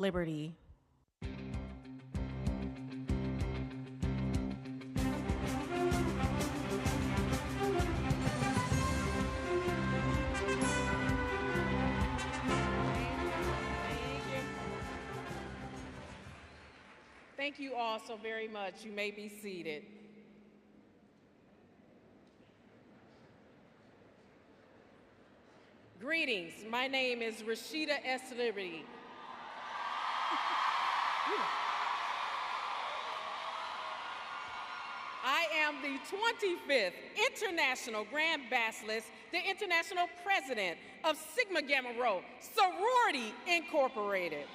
liberty. Thank you all so very much. You may be seated. Greetings. My name is Rashida S. Liberty. I am the 25th International Grand Basilisk, the International President of Sigma Gamma Rho Sorority Incorporated.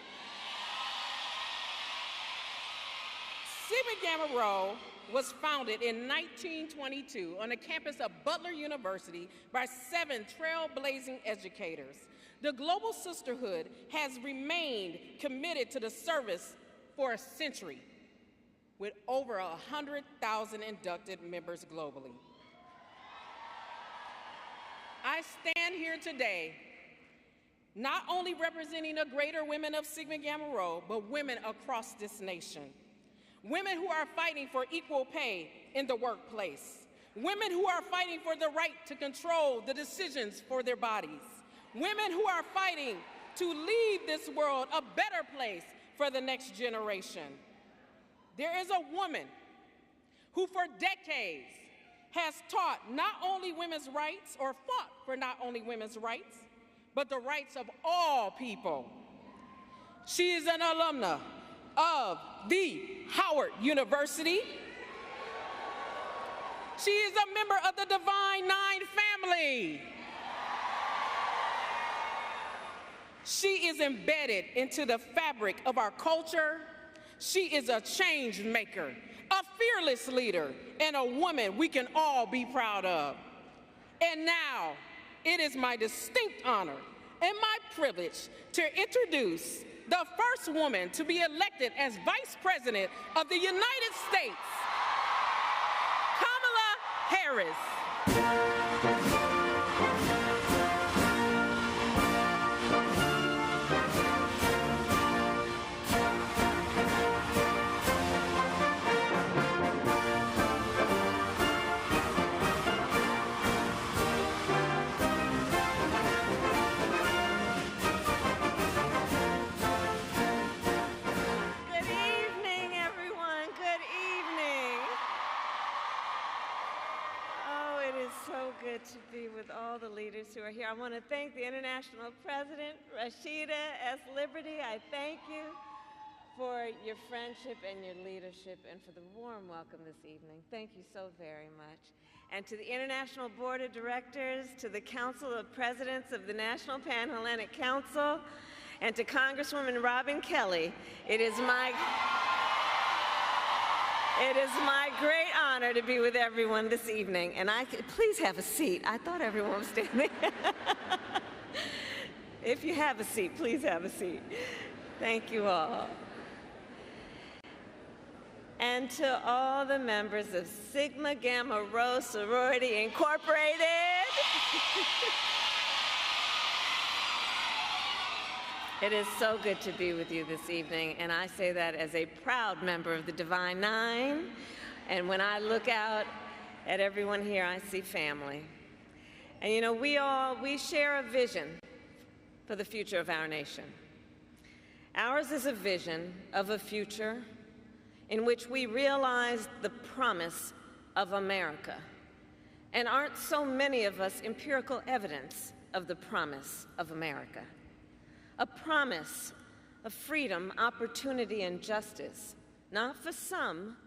Sigma Gamma Rho was founded in 1922 on the campus of Butler University by 7 trailblazing educators. The Global Sisterhood has remained committed to the service for a century, with over 100,000 inducted members globally. I stand here today not only representing the greater women of Sigma Gamma Rho, but women across this nation. Women who are fighting for equal pay in the workplace. Women who are fighting for the right to control the decisions for their bodies. Women who are fighting to leave this world a better place for the next generation. There is a woman who for decades has taught not only women's rights or fought for not only women's rights, but the rights of all people. She is an alumna of the Howard University. She is a member of the Divine Nine family. She is embedded into the fabric of our culture. She is a change maker, a fearless leader, and a woman we can all be proud of. And now, it is my distinct honor and my privilege to introduce the first woman to be elected as Vice President of the United States, Kamala Harris. To be with all the leaders who are here. I want to thank the International President, Rashida S. Liberty. I thank you for your friendship and your leadership and for the warm welcome this evening. Thank you so very much. And to the International Board of Directors, to the Council of Presidents of the National Pan-Hellenic Council, and to Congresswoman Robin Kelly, it is my great honor to be with everyone this evening. And please have a seat. I thought everyone was standing. If you have a seat, please have a seat. Thank you all. And to all the members of Sigma Gamma Rho Sorority Incorporated. It is so good to be with you this evening, and I say that as a proud member of the Divine Nine. And when I look out at everyone here, I see family. And you know, we share a vision for the future of our nation. Ours is a vision of a future in which we realize the promise of America. And aren't so many of us empirical evidence of the promise of America? A promise of freedom, opportunity, and justice, not for some,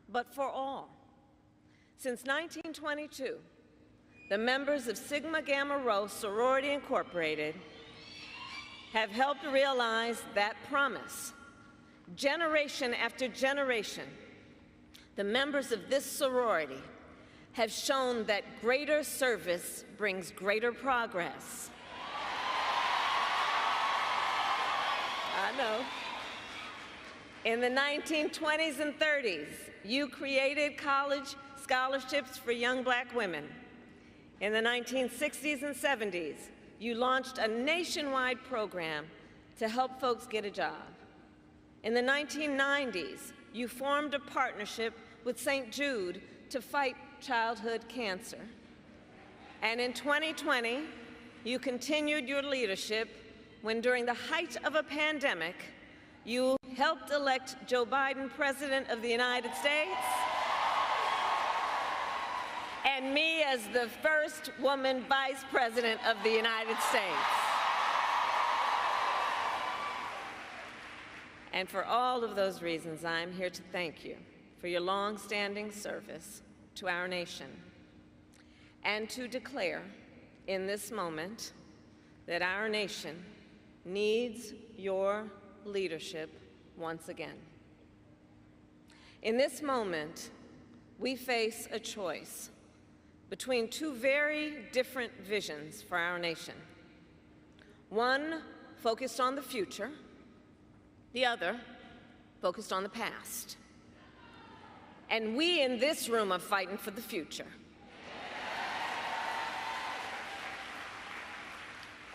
but for all. Since 1922, the members of Sigma Gamma Rho Sorority Incorporated have helped realize that promise. Generation after generation, the members of this sorority have shown that greater service brings greater progress. I know. In the 1920s and 30s, you created college scholarships for young black women. In the 1960s and 70s, you launched a nationwide program to help folks get a job. In the 1990s, you formed a partnership with St. Jude to fight childhood cancer. And in 2020, you continued your leadership when, during the height of a pandemic, you helped elect Joe Biden President of the United States and me as the first woman Vice President of the United States. And for all of those reasons, I'm here to thank you for your long-standing service to our nation and to declare in this moment that our nation needs your leadership once again. In this moment, we face a choice between two very different visions for our nation. One focused on the future, the other focused on the past. And we in this room are fighting for the future.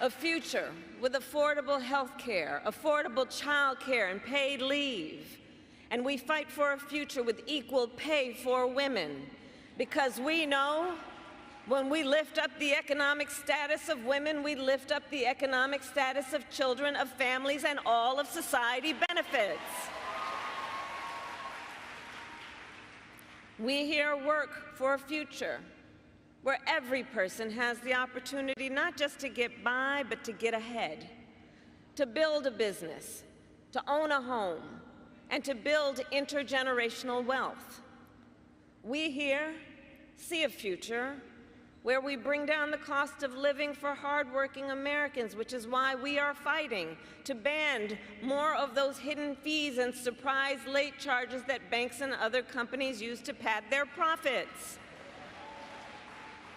A future with affordable health care, affordable child care, and paid leave. And we fight for a future with equal pay for women, because we know when we lift up the economic status of women, we lift up the economic status of children, of families, and all of society benefits. We here work for a future where every person has the opportunity not just to get by, but to get ahead, to build a business, to own a home, and to build intergenerational wealth. We here see a future where we bring down the cost of living for hardworking Americans, which is why we are fighting to ban more of those hidden fees and surprise late charges that banks and other companies use to pad their profits,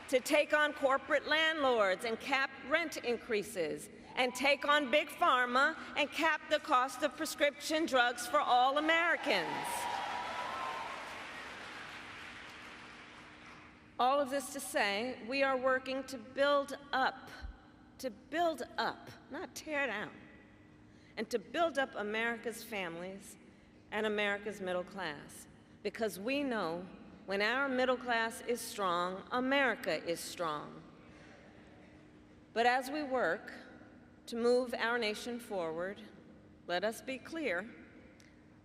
to take on corporate landlords and cap rent increases, and take on big pharma and cap the cost of prescription drugs for all Americans. All of this to say, we are working to build up, not tear down, and to build up America's families and America's middle class. Because we know when our middle class is strong, America is strong. But as we work to move our nation forward, let us be clear,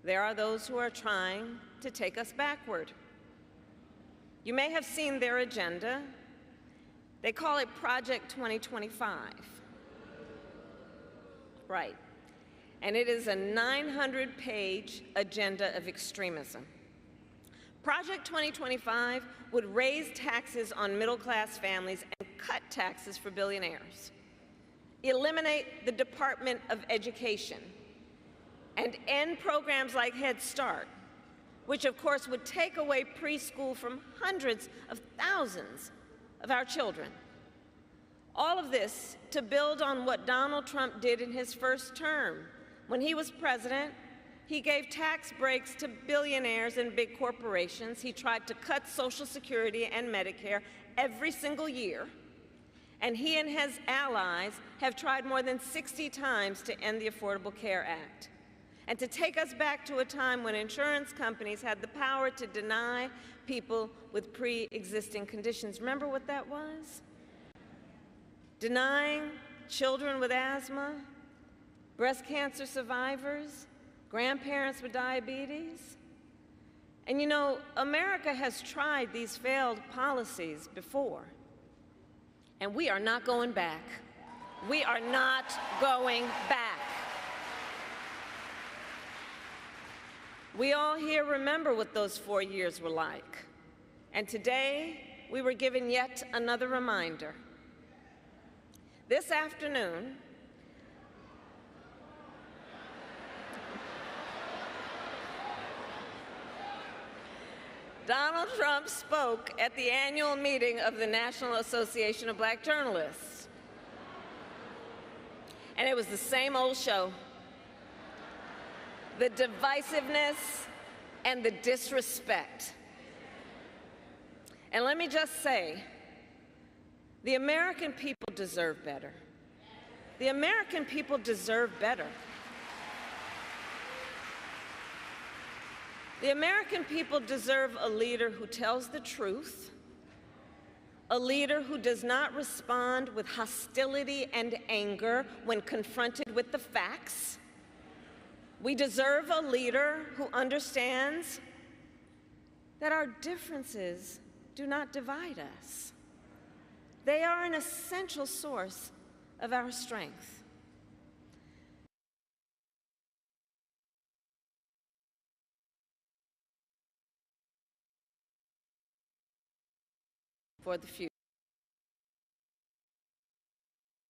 there are those who are trying to take us backward. You may have seen their agenda. They call it Project 2025. Right. And it is a 900-page agenda of extremism. Project 2025 would raise taxes on middle-class families and cut taxes for billionaires, eliminate the Department of Education, and end programs like Head Start, which of course would take away preschool from hundreds of thousands of our children. All of this to build on what Donald Trump did in his first term. When he was president, he gave tax breaks to billionaires and big corporations. He tried to cut Social Security and Medicare every single year. And he and his allies have tried more than 60 times to end the Affordable Care Act, and to take us back to a time when insurance companies had the power to deny people with pre-existing conditions. Remember what that was? Denying children with asthma, breast cancer survivors, grandparents with diabetes. And you know, America has tried these failed policies before, and we are not going back. We are not going back. We all here remember what those 4 years were like. And today, we were given yet another reminder. This afternoon, Donald Trump spoke at the annual meeting of the National Association of Black Journalists. And it was the same old show. The divisiveness and the disrespect. And let me just say, the American people deserve better. The American people deserve better. The American people deserve a leader who tells the truth, a leader who does not respond with hostility and anger when confronted with the facts. We deserve a leader who understands that our differences do not divide us. They are an essential source of our strength. For the future.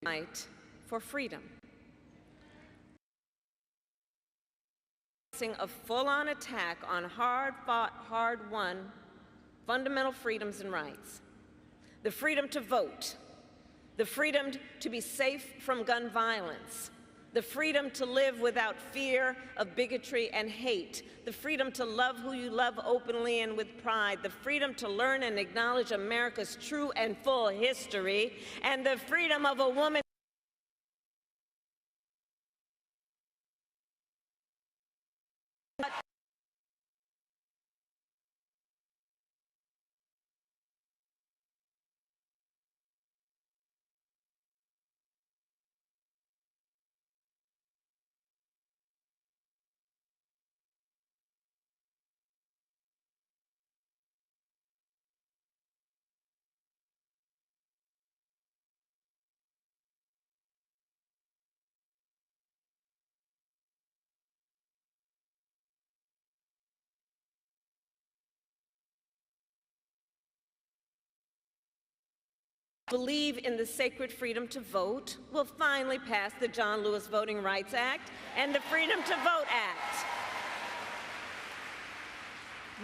Fight for freedom. A full-on attack on hard-fought, hard-won fundamental freedoms and rights. The freedom to vote, the freedom to be safe from gun violence, the freedom to live without fear of bigotry and hate, the freedom to love who you love openly and with pride, the freedom to learn and acknowledge America's true and full history, and the freedom of a woman believe in the sacred freedom to vote will finally pass the John Lewis Voting Rights Act and the Freedom to Vote Act.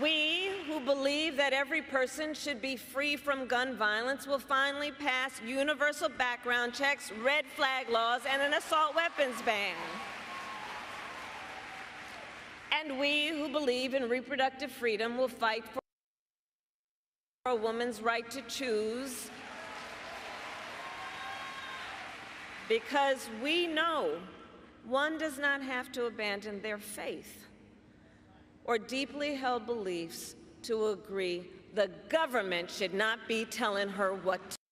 We who believe that every person should be free from gun violence will finally pass universal background checks, red flag laws, and an assault weapons ban. And we who believe in reproductive freedom will fight for a woman's right to choose, because we know one does not have to abandon their faith or deeply held beliefs to agree the government should not be telling her what to do.